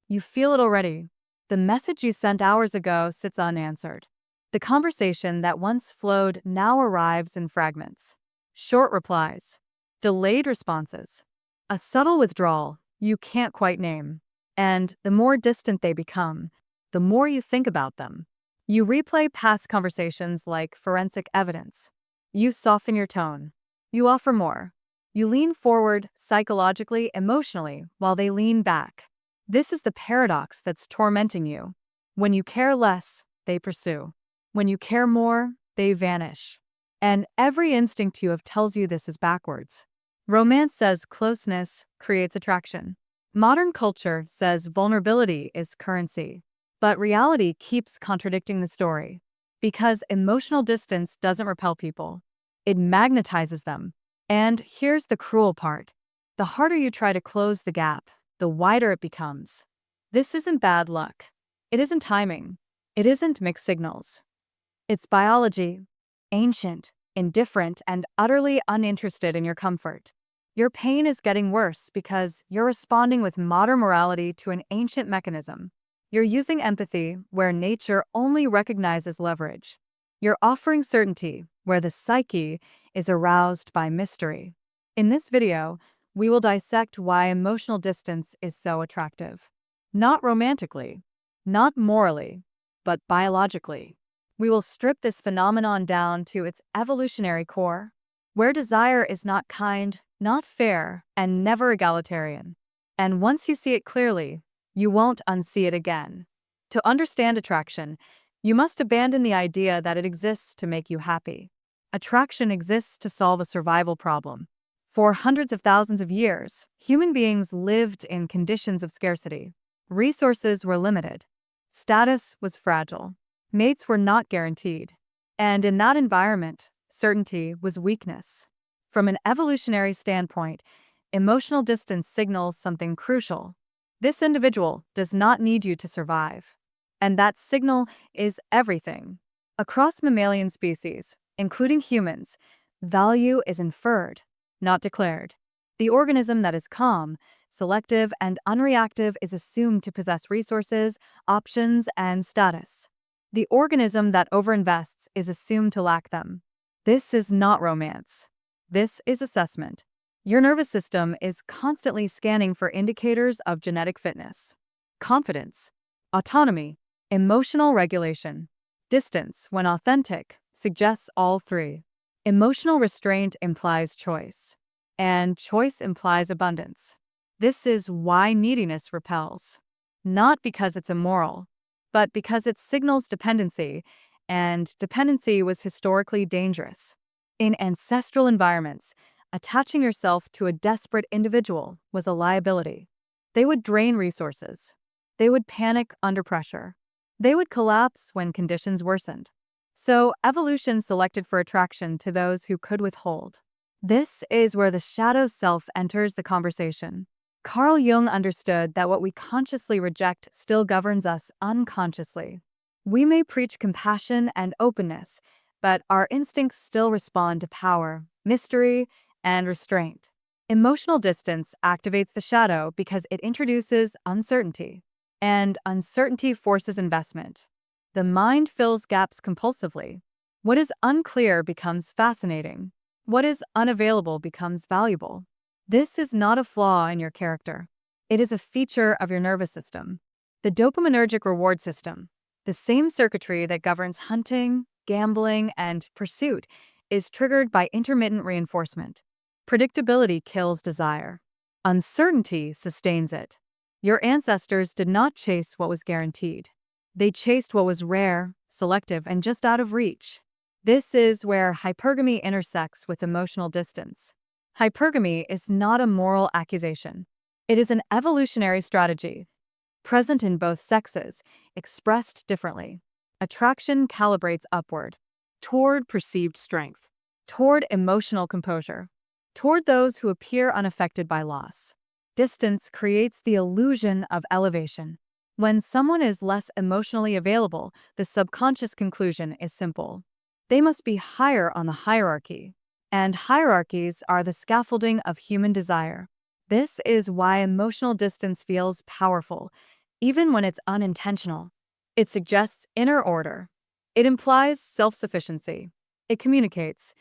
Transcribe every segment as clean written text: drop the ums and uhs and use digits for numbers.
You feel it already. The message you sent hours ago sits unanswered. The conversation that once flowed now arrives in fragments. Short replies, delayed responses, a subtle withdrawal you can't quite name. And the more distant they become, the more you think about them. You replay past conversations like forensic evidence. You soften your tone. You offer more. You lean forward psychologically, emotionally, while they lean back. This is the paradox that's tormenting you. When you care less, they pursue. When you care more, they vanish. And every instinct you have tells you this is backwards. Romance says closeness creates attraction. Modern culture says vulnerability is currency. But reality keeps contradicting the story. Because emotional distance doesn't repel people, it magnetizes them. And here's the cruel part. The harder you try to close the gap, the wider it becomes. This isn't bad luck. It isn't timing. It isn't mixed signals. It's biology, ancient, indifferent, and utterly uninterested in your comfort. Your pain is getting worse because you're responding with modern morality to an ancient mechanism. You're using empathy where nature only recognizes leverage. You're offering certainty where the psyche is aroused by mystery. In this video, we will dissect why emotional distance is so attractive. Not romantically, not morally, but biologically. We will strip this phenomenon down to its evolutionary core, where desire is not kind, not fair, and never egalitarian. And once you see it clearly, you won't unsee it again. To understand attraction, you must abandon the idea that it exists to make you happy. Attraction exists to solve a survival problem. For hundreds of thousands of years, human beings lived in conditions of scarcity. Resources were limited. Status was fragile. Mates were not guaranteed. And in that environment, certainty was weakness. From an evolutionary standpoint, emotional distance signals something crucial. This individual does not need you to survive. And that signal is everything. Across mammalian species, including humans, value is inferred, not declared. The organism that is calm, selective, and unreactive is assumed to possess resources, options, and status. The organism that overinvests is assumed to lack them. This is not romance. This is assessment. Your nervous system is constantly scanning for indicators of genetic fitness, confidence, autonomy, emotional regulation. Distance, when authentic, suggests all three. Emotional restraint implies choice, and choice implies abundance. This is why neediness repels. Not because it's immoral, but because it signals dependency, and dependency was historically dangerous. In ancestral environments, attaching yourself to a desperate individual was a liability. They would drain resources. They would panic under pressure. They would collapse when conditions worsened. So evolution selected for attraction to those who could withhold. This is where the shadow self enters the conversation. Carl Jung understood that what we consciously reject still governs us unconsciously. We may preach compassion and openness, but our instincts still respond to power, mystery, and restraint. Emotional distance activates the shadow because it introduces uncertainty, and uncertainty forces investment. The mind fills gaps compulsively. What is unclear becomes fascinating. What is unavailable becomes valuable. This is not a flaw in your character. It is a feature of your nervous system. The dopaminergic reward system, the same circuitry that governs hunting, gambling, and pursuit, is triggered by intermittent reinforcement. Predictability kills desire. Uncertainty sustains it. Your ancestors did not chase what was guaranteed. They chased what was rare, selective, and just out of reach. This is where hypergamy intersects with emotional distance. Hypergamy is not a moral accusation. It is an evolutionary strategy, present in both sexes, expressed differently. Attraction calibrates upward, toward perceived strength, toward emotional composure, toward those who appear unaffected by loss. Distance creates the illusion of elevation. When someone is less emotionally available, the subconscious conclusion is simple. They must be higher on the hierarchy. And hierarchies are the scaffolding of human desire. This is why emotional distance feels powerful. even when it's unintentional. It suggests inner order. It implies self-sufficiency. It communicates,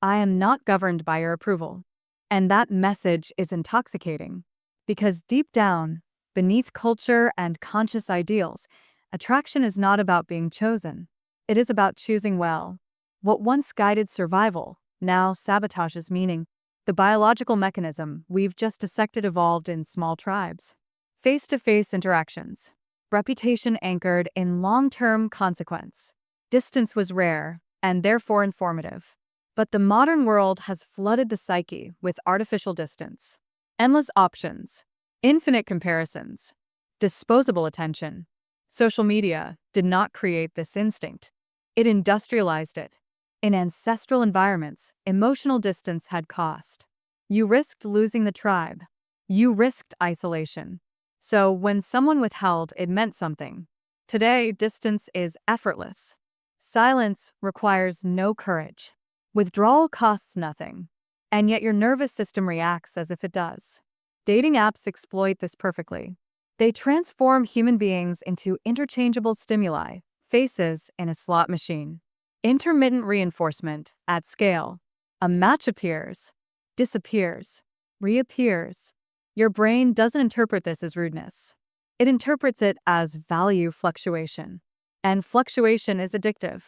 I am not governed by your approval. And that message is intoxicating. Because deep down, beneath culture and conscious ideals, attraction is not about being chosen. It is about choosing well. What once guided survival now sabotages meaning. The biological mechanism we've just dissected evolved in small tribes. Face-to-face interactions. Reputation anchored in long-term consequence. Distance was rare, and therefore informative. But the modern world has flooded the psyche with artificial distance. Endless options. Infinite comparisons. Disposable attention. Social media did not create this instinct. It industrialized it. In ancestral environments, emotional distance had cost. You risked losing the tribe. You risked isolation. So when someone withheld, it meant something. Today, distance is effortless. Silence requires no courage. Withdrawal costs nothing. And yet your nervous system reacts as if it does. Dating apps exploit this perfectly. They transform human beings into interchangeable stimuli, faces in a slot machine. Intermittent reinforcement at scale. A match appears, disappears, reappears. Your brain doesn't interpret this as rudeness. It interprets it as value fluctuation. And fluctuation is addictive.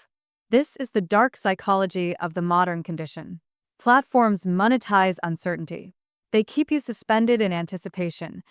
This is the dark psychology of the modern condition. Platforms monetize uncertainty. They keep you suspended in anticipation,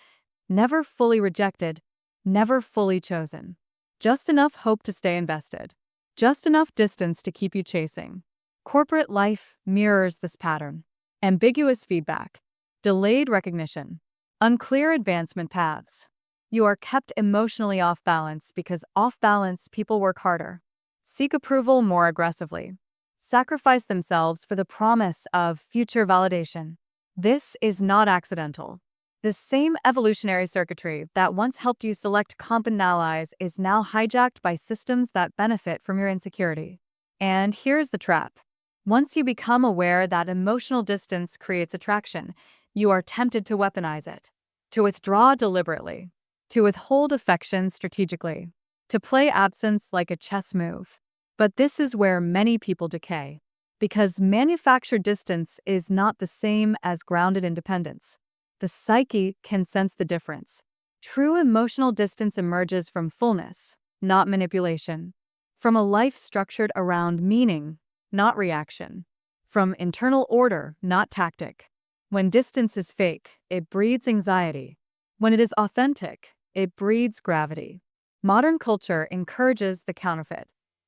never fully rejected, never fully chosen. Just enough hope to stay invested. Just enough distance to keep you chasing. Corporate life mirrors this pattern. Ambiguous feedback. Delayed recognition. Unclear advancement paths. You are kept emotionally off balance because off balance people work harder. Seek approval more aggressively. Sacrifice themselves for the promise of future validation. This is not accidental. The same evolutionary circuitry that once helped you select competent allies is now hijacked by systems that benefit from your insecurity. And here's the trap. Once you become aware that emotional distance creates attraction, you are tempted to weaponize it, to withdraw deliberately, to withhold affection strategically, to play absence like a chess move. But this is where many people decay, because manufactured distance is not the same as grounded independence. The psyche can sense the difference. True emotional distance emerges from fullness, not manipulation. From a life structured around meaning, not reaction. From internal order, not tactic. When distance is fake, it breeds anxiety. When it is authentic, it breeds gravity. Modern culture encourages the counterfeit.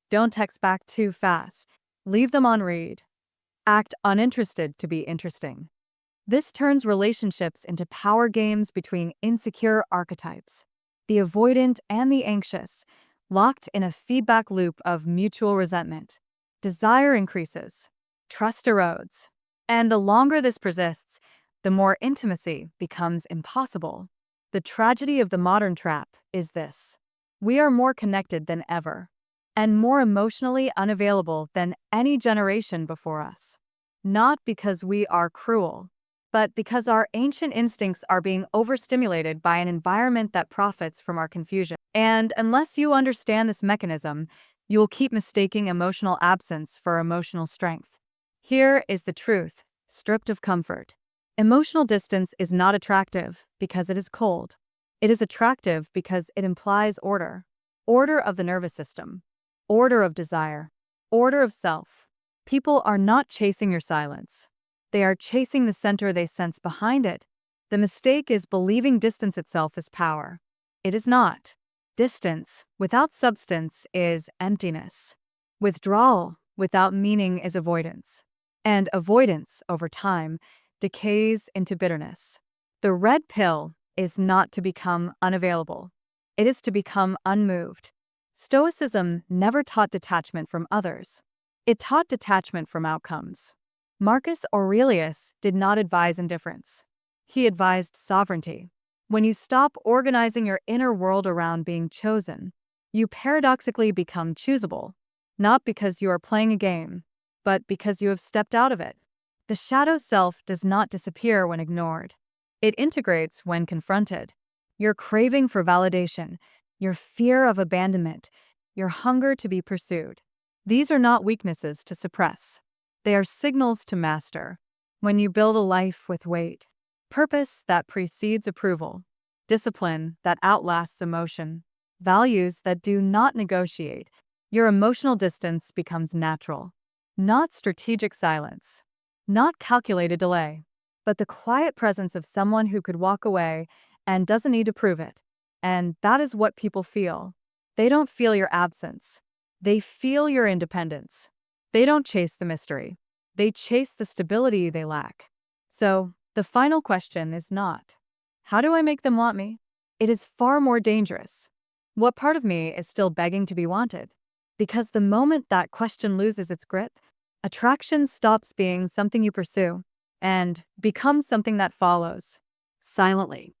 Don't text back too fast. Leave them on read. Act uninterested to be interesting. This turns relationships into power games between insecure archetypes, the avoidant and the anxious, locked in a feedback loop of mutual resentment. Desire increases, trust erodes, and the longer this persists, the more intimacy becomes impossible. The tragedy of the modern trap is this: we are more connected than ever, and more emotionally unavailable than any generation before us. Not because we are cruel, but because our ancient instincts are being overstimulated by an environment that profits from our confusion. And unless you understand this mechanism, you will keep mistaking emotional absence for emotional strength. Here is the truth, stripped of comfort. Emotional distance is not attractive because it is cold. It is attractive because it implies order. Order of the nervous system. Order of desire. Order of self. People are not chasing your silence. They are chasing the center they sense behind it. The mistake is believing distance itself is power. It is not. Distance without substance is emptiness. Withdrawal without meaning is avoidance. And avoidance, over time, decays into bitterness. The red pill is not to become unavailable. It is to become unmoved. Stoicism never taught detachment from others. It taught detachment from outcomes. Marcus Aurelius did not advise indifference. He advised sovereignty. When you stop organizing your inner world around being chosen, you paradoxically become choosable, not because you are playing a game, but because you have stepped out of it. The shadow self does not disappear when ignored. It integrates when confronted. your craving for validation, your fear of abandonment, your hunger to be pursued. These are not weaknesses to suppress. They are signals to master. When you build a life with weight, purpose that precedes approval, discipline that outlasts emotion, values that do not negotiate, your emotional distance becomes natural. Not strategic silence, not calculated delay, but the quiet presence of someone who could walk away and doesn't need to prove it. And that is what people feel. They don't feel your absence. They feel your independence. They don't chase the mystery. They chase the stability they lack. So, the final question is not, how do I make them want me? It is far more dangerous. What part of me is still begging to be wanted? Because the moment that question loses its grip, attraction stops being something you pursue and becomes something that follows silently.